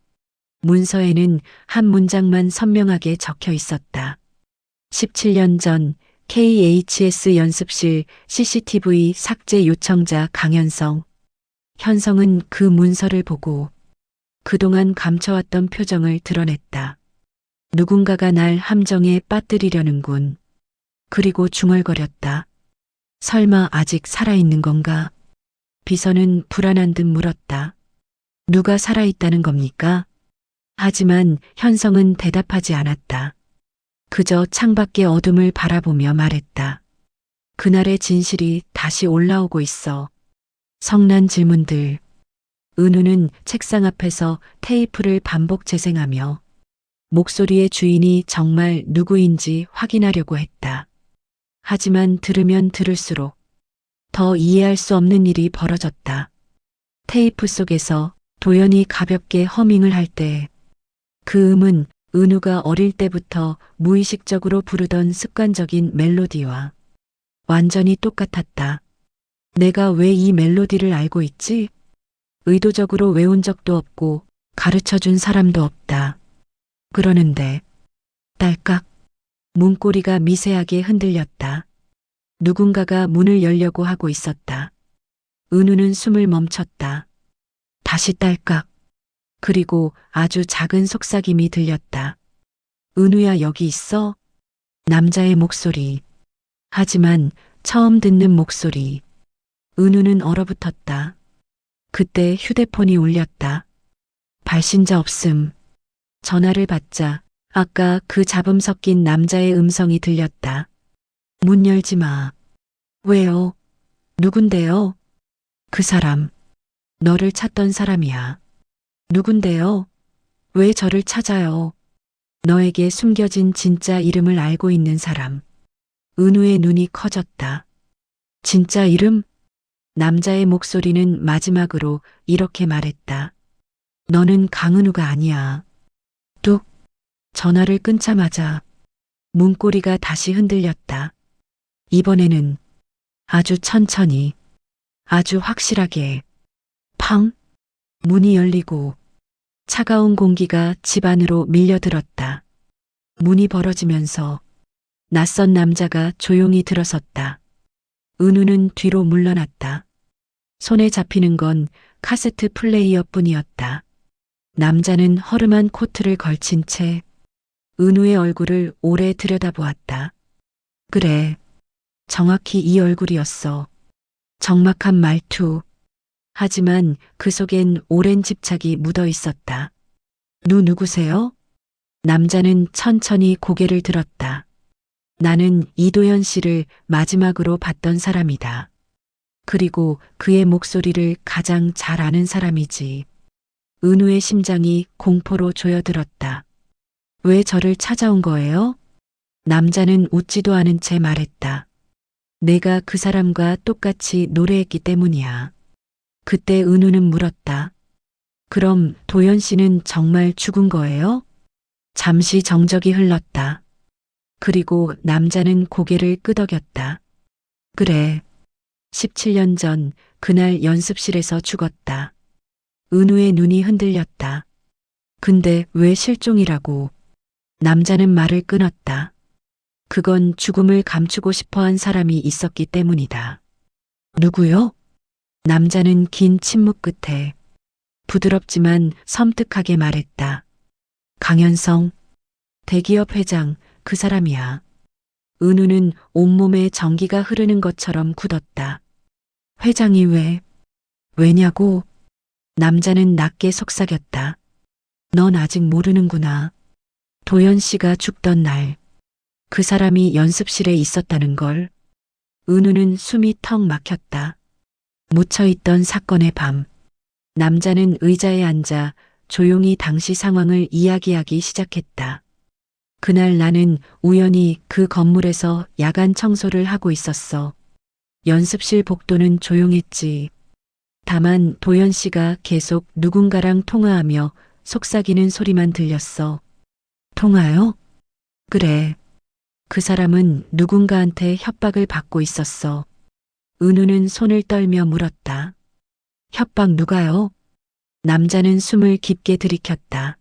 문서에는 한 문장만 선명하게 적혀 있었다. 17년 전 KHS 연습실 CCTV 삭제 요청자 강현성. 현성은 그 문서를 보고 그동안 감춰왔던 표정을 드러냈다. 누군가가 날 함정에 빠뜨리려는군. 그리고 중얼거렸다. 설마 아직 살아있는 건가? 비서는 불안한 듯 물었다. 누가 살아있다는 겁니까? 하지만 현성은 대답하지 않았다. 그저 창밖의 어둠을 바라보며 말했다. 그날의 진실이 다시 올라오고 있어. 성난 질문들. 은우는 책상 앞에서 테이프를 반복 재생하며 목소리의 주인이 정말 누구인지 확인하려고 했다. 하지만 들으면 들을수록 더 이해할 수 없는 일이 벌어졌다. 테이프 속에서 도연이 가볍게 허밍을 할 때 그 음은 은우가 어릴 때부터 무의식적으로 부르던 습관적인 멜로디와 완전히 똑같았다. 내가 왜 이 멜로디를 알고 있지? 의도적으로 외운 적도 없고 가르쳐준 사람도 없다. 그러는데 딸깍 문고리가 미세하게 흔들렸다. 누군가가 문을 열려고 하고 있었다. 은우는 숨을 멈췄다. 다시 딸깍. 그리고 아주 작은 속삭임이 들렸다. 은우야, 여기 있어? 남자의 목소리. 하지만 처음 듣는 목소리. 은우는 얼어붙었다. 그때 휴대폰이 울렸다. 발신자 없음. 전화를 받자 아까 그 잡음 섞인 남자의 음성이 들렸다. 문 열지 마. 왜요? 누군데요? 그 사람. 너를 찾던 사람이야. 누군데요? 왜 저를 찾아요? 너에게 숨겨진 진짜 이름을 알고 있는 사람. 은우의 눈이 커졌다. 진짜 이름? 남자의 목소리는 마지막으로 이렇게 말했다. 너는 강은우가 아니야. 뚝. 전화를 끊자마자 문고리가 다시 흔들렸다. 이번에는 아주 천천히, 아주 확실하게. 팡! 문이 열리고 차가운 공기가 집 안으로 밀려들었다. 문이 벌어지면서 낯선 남자가 조용히 들어섰다. 은우는 뒤로 물러났다. 손에 잡히는 건 카세트 플레이어뿐이었다. 남자는 허름한 코트를 걸친 채 은우의 얼굴을 오래 들여다보았다. 그래, 정확히 이 얼굴이었어. 적막한 말투. 하지만 그 속엔 오랜 집착이 묻어 있었다. 누구세요? 남자는 천천히 고개를 들었다. 나는 이도현 씨를 마지막으로 봤던 사람이다. 그리고 그의 목소리를 가장 잘 아는 사람이지. 은우의 심장이 공포로 조여들었다. 왜 저를 찾아온 거예요? 남자는 웃지도 않은 채 말했다. 내가 그 사람과 똑같이 노래했기 때문이야. 그때 은우는 물었다. 그럼 도현 씨는 정말 죽은 거예요? 잠시 정적이 흘렀다. 그리고 남자는 고개를 끄덕였다. 그래. 17년 전 그날 연습실에서 죽었다. 은우의 눈이 흔들렸다. 근데 왜 실종이라고? 남자는 말을 끊었다. 그건 죽음을 감추고 싶어 한 사람이 있었기 때문이다. 누구요? 남자는 긴 침묵 끝에 부드럽지만 섬뜩하게 말했다. 강현성, 대기업 회장, 그 사람이야. 은우는 온몸에 전기가 흐르는 것처럼 굳었다. 회장이 왜? 왜냐고? 남자는 낮게 속삭였다. 넌 아직 모르는구나. 도현 씨가 죽던 날, 그 사람이 연습실에 있었다는 걸. 은우는 숨이 턱 막혔다. 묻혀있던 사건의 밤. 남자는 의자에 앉아 조용히 당시 상황을 이야기하기 시작했다. 그날 나는 우연히 그 건물에서 야간 청소를 하고 있었어. 연습실 복도는 조용했지. 다만 도현 씨가 계속 누군가랑 통화하며 속삭이는 소리만 들렸어. 통화요? 그래. 그 사람은 누군가한테 협박을 받고 있었어. 은우는 손을 떨며 물었다. 협박 누가요? 남자는 숨을 깊게 들이켰다.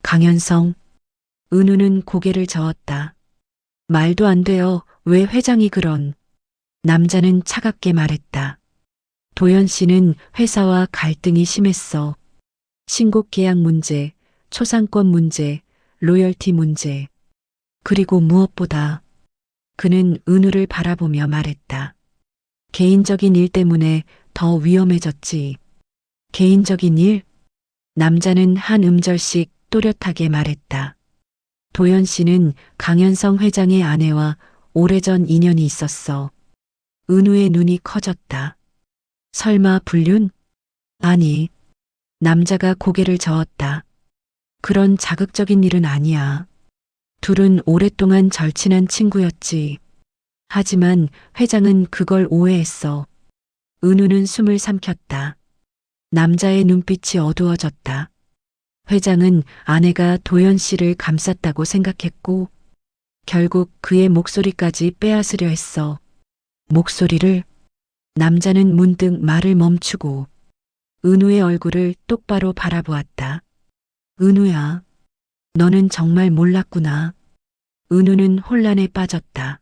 강현성. 은우는 고개를 저었다. 말도 안 돼요. 왜 회장이 그런? 남자는 차갑게 말했다. 도현 씨는 회사와 갈등이 심했어. 신곡 계약 문제, 초상권 문제, 로열티 문제. 그리고 무엇보다 그는 은우를 바라보며 말했다. 개인적인 일 때문에 더 위험해졌지. 개인적인 일? 남자는 한 음절씩 또렷하게 말했다. 도현 씨는 강현성 회장의 아내와 오래전 인연이 있었어. 은우의 눈이 커졌다. 설마 불륜? 아니. 남자가 고개를 저었다. 그런 자극적인 일은 아니야. 둘은 오랫동안 절친한 친구였지. 하지만 회장은 그걸 오해했어. 은우는 숨을 삼켰다. 남자의 눈빛이 어두워졌다. 회장은 아내가 도현 씨를 감쌌다고 생각했고 결국 그의 목소리까지 빼앗으려 했어. 목소리를? 남자는 문득 말을 멈추고 은우의 얼굴을 똑바로 바라보았다. 은우야, 너는 정말 몰랐구나. 은우는 혼란에 빠졌다.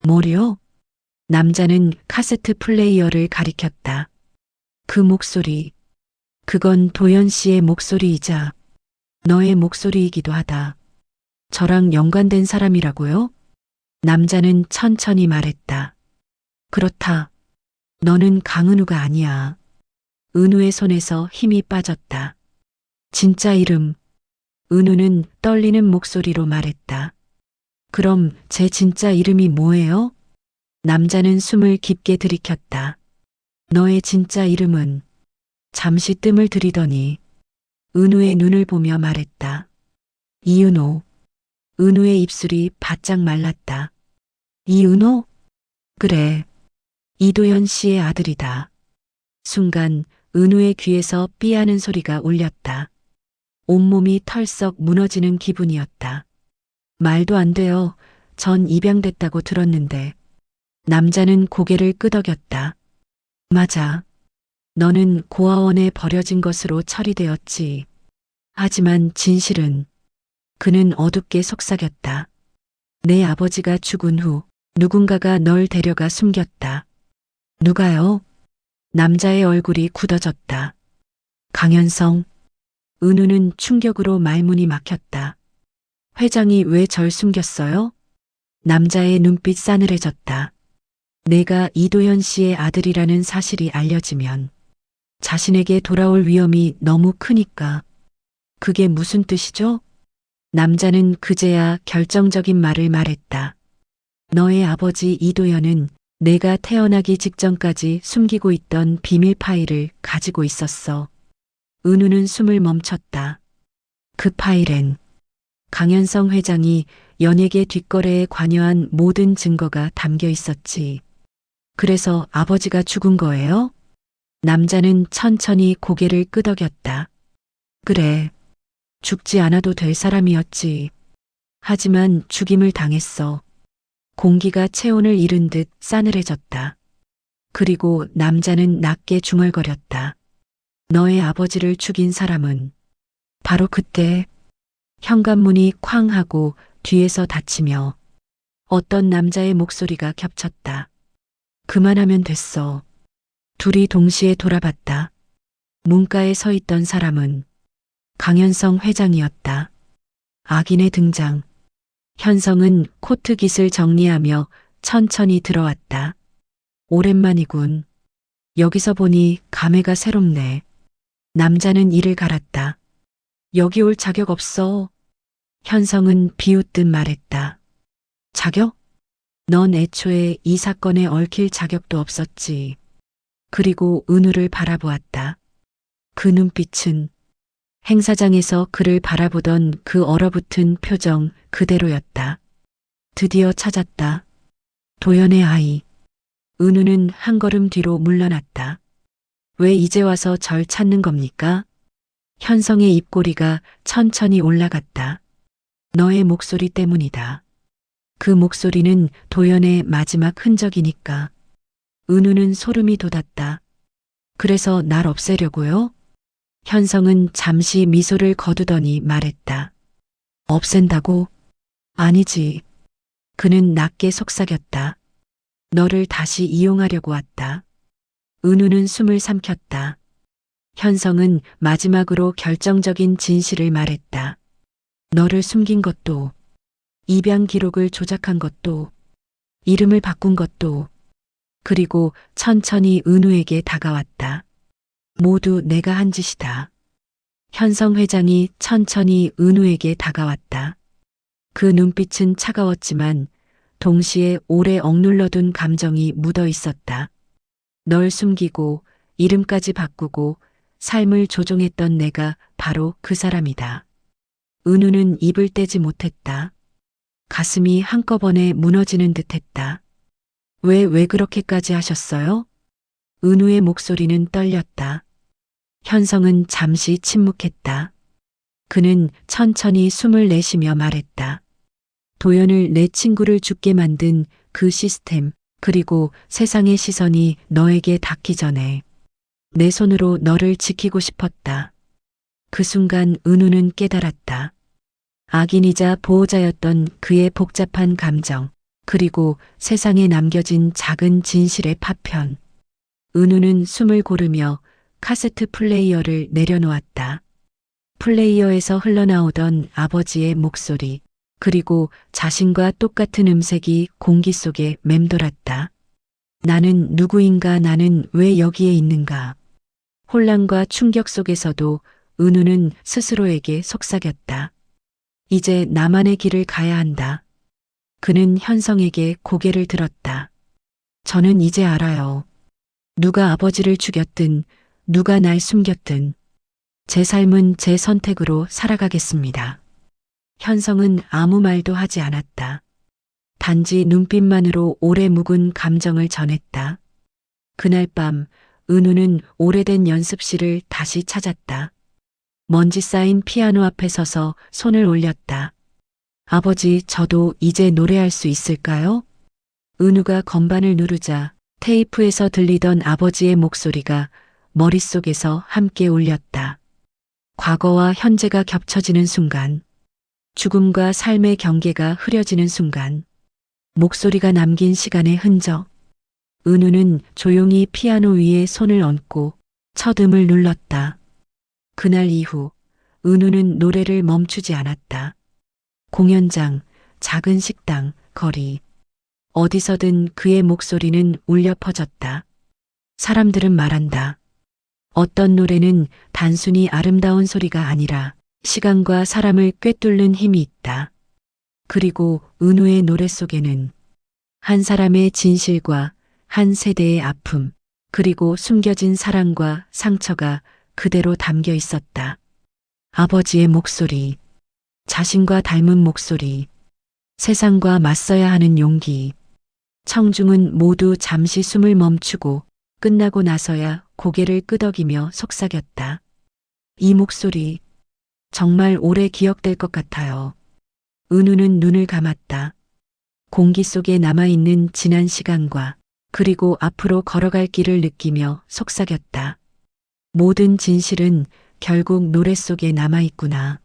뭐요? 남자는 카세트 플레이어를 가리켰다. 그 목소리. 그건 도현 씨의 목소리이자 너의 목소리이기도 하다. 저랑 연관된 사람이라고요? 남자는 천천히 말했다. 그렇다. 너는 강은우가 아니야. 은우의 손에서 힘이 빠졌다. 진짜 이름. 은우는 떨리는 목소리로 말했다. 그럼 제 진짜 이름이 뭐예요? 남자는 숨을 깊게 들이켰다. 너의 진짜 이름은? 잠시 뜸을 들이더니 은우의 눈을 보며 말했다. 이은호. 은우의 입술이 바짝 말랐다. 이은호? 그래. 이도현 씨의 아들이다. 순간 은우의 귀에서 삐하는 소리가 울렸다. 온몸이 털썩 무너지는 기분이었다. 말도 안 돼요. 전 입양됐다고 들었는데. 남자는 고개를 끄덕였다. 맞아. 너는 고아원에 버려진 것으로 처리되었지. 하지만 진실은 그는 어둡게 속삭였다. 내 아버지가 죽은 후 누군가가 널 데려가 숨겼다. 누가요? 남자의 얼굴이 굳어졌다. 강현성. 은우는 충격으로 말문이 막혔다. 회장이 왜 절 숨겼어요? 남자의 눈빛 싸늘해졌다. 내가 이도현 씨의 아들이라는 사실이 알려지면 자신에게 돌아올 위험이 너무 크니까. 그게 무슨 뜻이죠? 남자는 그제야 결정적인 말을 말했다. 너의 아버지 이도현은 내가 태어나기 직전까지 숨기고 있던 비밀 파일을 가지고 있었어. 은우는 숨을 멈췄다. 그 파일엔 강현성 회장이 연예계 뒷거래에 관여한 모든 증거가 담겨 있었지. 그래서 아버지가 죽은 거예요? 남자는 천천히 고개를 끄덕였다. 그래. 죽지 않아도 될 사람이었지. 하지만 죽임을 당했어. 공기가 체온을 잃은 듯 싸늘해졌다. 그리고 남자는 낮게 중얼거렸다. 너의 아버지를 죽인 사람은 바로 그때 현관문이 쾅 하고 뒤에서 닫히며 어떤 남자의 목소리가 겹쳤다. 그만하면 됐어. 둘이 동시에 돌아봤다. 문가에 서 있던 사람은 강현성 회장이었다. 악인의 등장. 현성은 코트 깃을 정리하며 천천히 들어왔다. 오랜만이군. 여기서 보니 감회가 새롭네. 남자는 이를 갈았다. 여기 올 자격 없어. 현성은 비웃듯 말했다. 자격? 넌 애초에 이 사건에 얽힐 자격도 없었지. 그리고 은우를 바라보았다. 그 눈빛은 행사장에서 그를 바라보던 그 얼어붙은 표정 그대로였다. 드디어 찾았다. 도연의 아이. 은우는 한 걸음 뒤로 물러났다. 왜 이제 와서 절 찾는 겁니까? 현성의 입꼬리가 천천히 올라갔다. 너의 목소리 때문이다. 그 목소리는 도연의 마지막 흔적이니까. 은우는 소름이 돋았다. 그래서 날 없애려고요? 현성은 잠시 미소를 거두더니 말했다. 없앤다고? 아니지. 그는 낮게 속삭였다. 너를 다시 이용하려고 왔다. 은우는 숨을 삼켰다. 현성은 마지막으로 결정적인 진실을 말했다. 너를 숨긴 것도, 입양 기록을 조작한 것도, 이름을 바꾼 것도, 그리고 천천히 은우에게 다가왔다. 모두 내가 한 짓이다. 현성 회장이 천천히 은우에게 다가왔다. 그 눈빛은 차가웠지만 동시에 오래 억눌러둔 감정이 묻어 있었다. 널 숨기고 이름까지 바꾸고 삶을 조종했던 내가 바로 그 사람이다. 은우는 입을 떼지 못했다. 가슴이 한꺼번에 무너지는 듯했다. 왜 그렇게까지 하셨어요? 은우의 목소리는 떨렸다. 현성은 잠시 침묵했다. 그는 천천히 숨을 내쉬며 말했다. 도연을 내 친구를 죽게 만든 그 시스템, 그리고 세상의 시선이 너에게 닿기 전에 내 손으로 너를 지키고 싶었다. 그 순간 은우는 깨달았다. 악인이자 보호자였던 그의 복잡한 감정, 그리고 세상에 남겨진 작은 진실의 파편. 은우는 숨을 고르며 카세트 플레이어를 내려놓았다. 플레이어에서 흘러나오던 아버지의 목소리, 그리고 자신과 똑같은 음색이 공기 속에 맴돌았다. 나는 누구인가, 나는 왜 여기에 있는가. 혼란과 충격 속에서도 은우는 스스로에게 속삭였다. 이제 나만의 길을 가야 한다. 그는 현성에게 고개를 들었다. 저는 이제 알아요. 누가 아버지를 죽였든 누가 날 숨겼든 제 삶은 제 선택으로 살아가겠습니다. 현성은 아무 말도 하지 않았다. 단지 눈빛만으로 오래 묵은 감정을 전했다. 그날 밤 은우는 오래된 연습실을 다시 찾았다. 먼지 쌓인 피아노 앞에 서서 손을 올렸다. 아버지, 저도 이제 노래할 수 있을까요? 은우가 건반을 누르자 테이프에서 들리던 아버지의 목소리가 머릿속에서 함께 울렸다. 과거와 현재가 겹쳐지는 순간, 죽음과 삶의 경계가 흐려지는 순간, 목소리가 남긴 시간의 흔적. 은우는 조용히 피아노 위에 손을 얹고 첫 음을 눌렀다. 그날 이후 은우는 노래를 멈추지 않았다. 공연장, 작은 식당, 거리, 어디서든 그의 목소리는 울려 퍼졌다. 사람들은 말한다. 어떤 노래는 단순히 아름다운 소리가 아니라 시간과 사람을 꿰뚫는 힘이 있다. 그리고 은우의 노래 속에는 한 사람의 진실과 한 세대의 아픔, 그리고 숨겨진 사랑과 상처가 그대로 담겨 있었다. 아버지의 목소리, 자신과 닮은 목소리, 세상과 맞서야 하는 용기. 청중은 모두 잠시 숨을 멈추고 끝나고 나서야 고개를 끄덕이며 속삭였다. 이 목소리, 정말 오래 기억될 것 같아요. 은우는 눈을 감았다. 공기 속에 남아있는 지난 시간과 그리고 앞으로 걸어갈 길을 느끼며 속삭였다. 모든 진실은 결국 노래 속에 남아있구나.